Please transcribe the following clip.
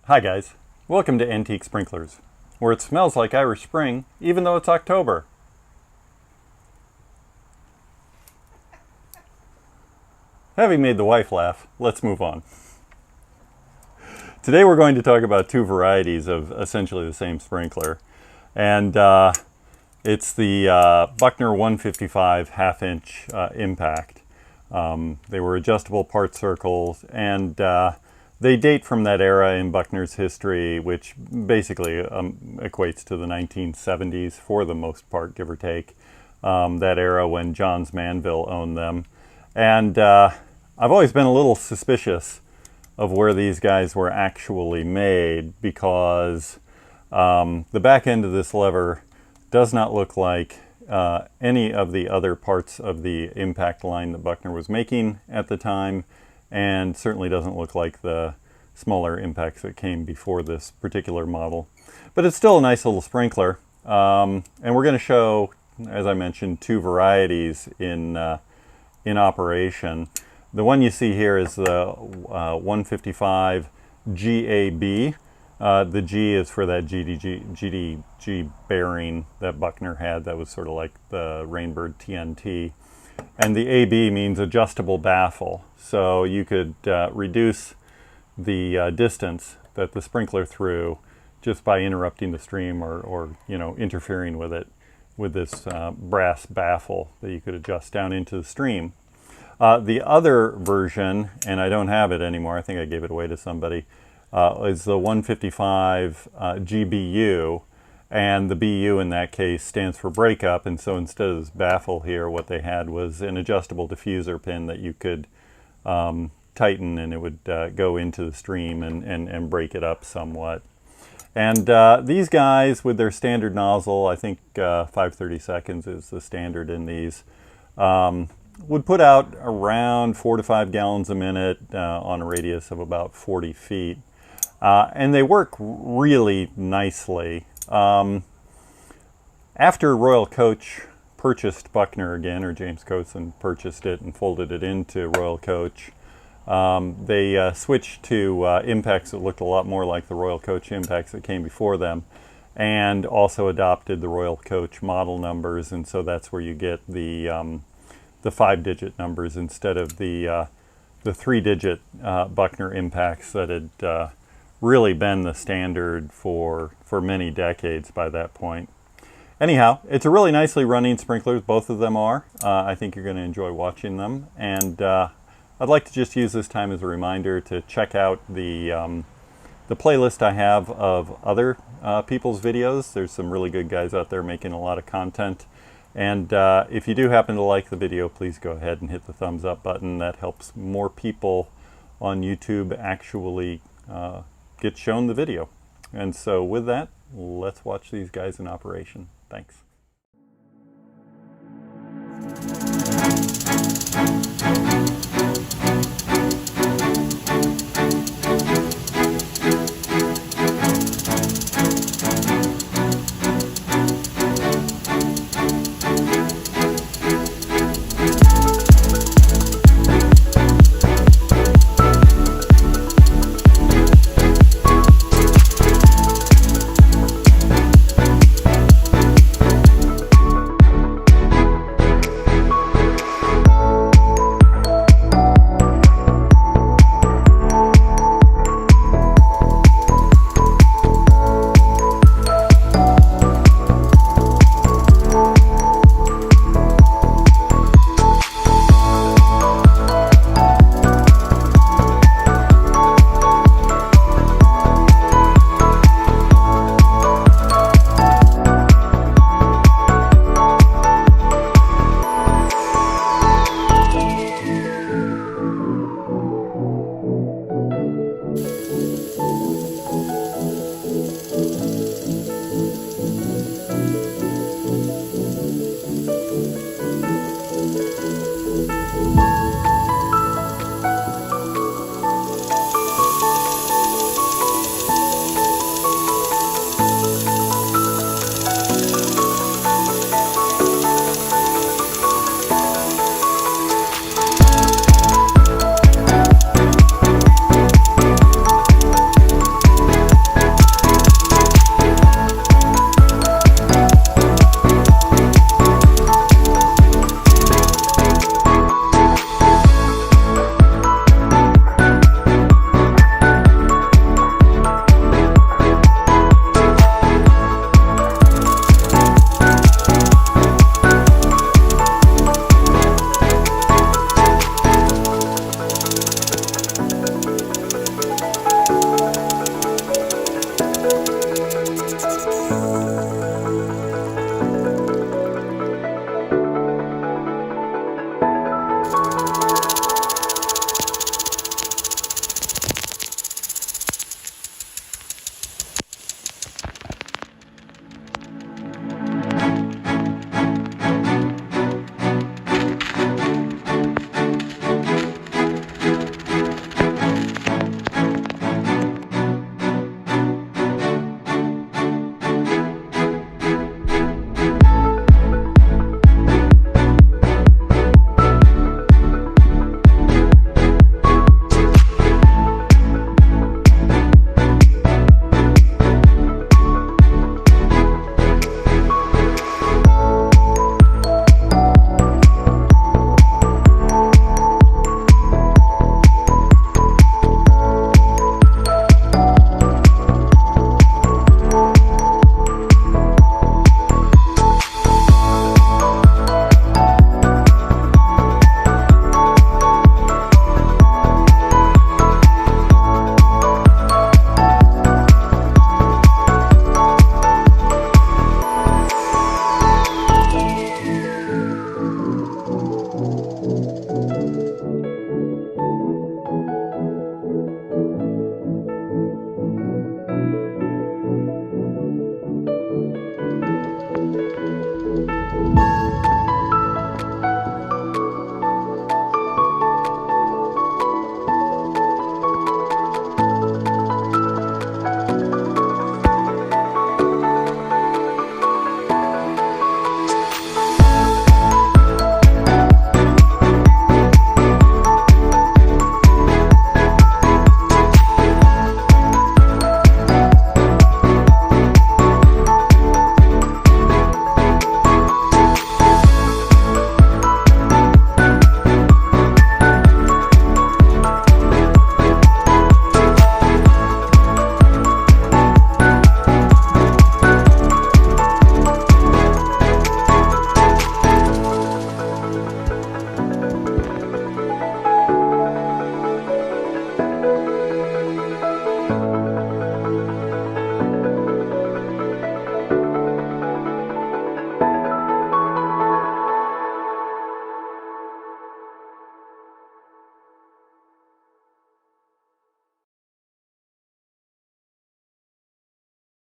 Hi guys, welcome to Antique Sprinklers, where it smells like Irish Spring even though it's October. Having made the wife laugh, let's move on. Today we're going to talk about two varieties of essentially the same sprinkler, and it's the Buckner 155 half-inch impact. They were adjustable part circles, and they date from that era in Buckner's history, which basically equates to the 1970s for the most part, give or take. That era when Johns Manville owned them. And I've always been a little suspicious of where these guys were actually made, because the back end of this lever does not look like any of the other parts of the impact line that Buckner was making at the time, and certainly doesn't look like the smaller impacts that came before this particular model. But it's still a nice little sprinkler, and we're going to show, as I mentioned, two varieties in operation. The one you see here is the 155 GAB. The G is for that GDG bearing that Buckner had. That was sort of like the Rainbird TNT. And the AB means adjustable baffle. So you could reduce the distance that the sprinkler threw just by interrupting the stream or interfering with it with this brass baffle that you could adjust down into the stream. The other version, and I don't have it anymore, I think I gave it away to somebody, is the 155 GBU, and the BU in that case stands for breakup, and so instead of this baffle here, what they had was an adjustable diffuser pin that you could tighten, and it would go into the stream and break it up somewhat. And these guys, with their standard nozzle, I think 5/32 is the standard in these, would put out around 4 to 5 gallons a minute on a radius of about 40 feet. And they work really nicely. After Royal Coach purchased Buckner again, or James Coatson purchased it and folded it into Royal Coach, they switched to impacts that looked a lot more like the Royal Coach impacts that came before them, and also adopted the Royal Coach model numbers, and so that's where you get the 5-digit numbers instead of the 3-digit Buckner impacts that had really been the standard for many decades by that point. Anyhow, it's a really nicely running sprinkler, both of them are. I think you're going to enjoy watching them, and I'd like to just use this time as a reminder to check out the playlist I have of other people's videos. There's some really good guys out there making a lot of content. And if you do happen to like the video, please go ahead and hit the thumbs up button. That helps more people on YouTube actually get shown the video. And so with that, let's watch these guys in operation. Thanks.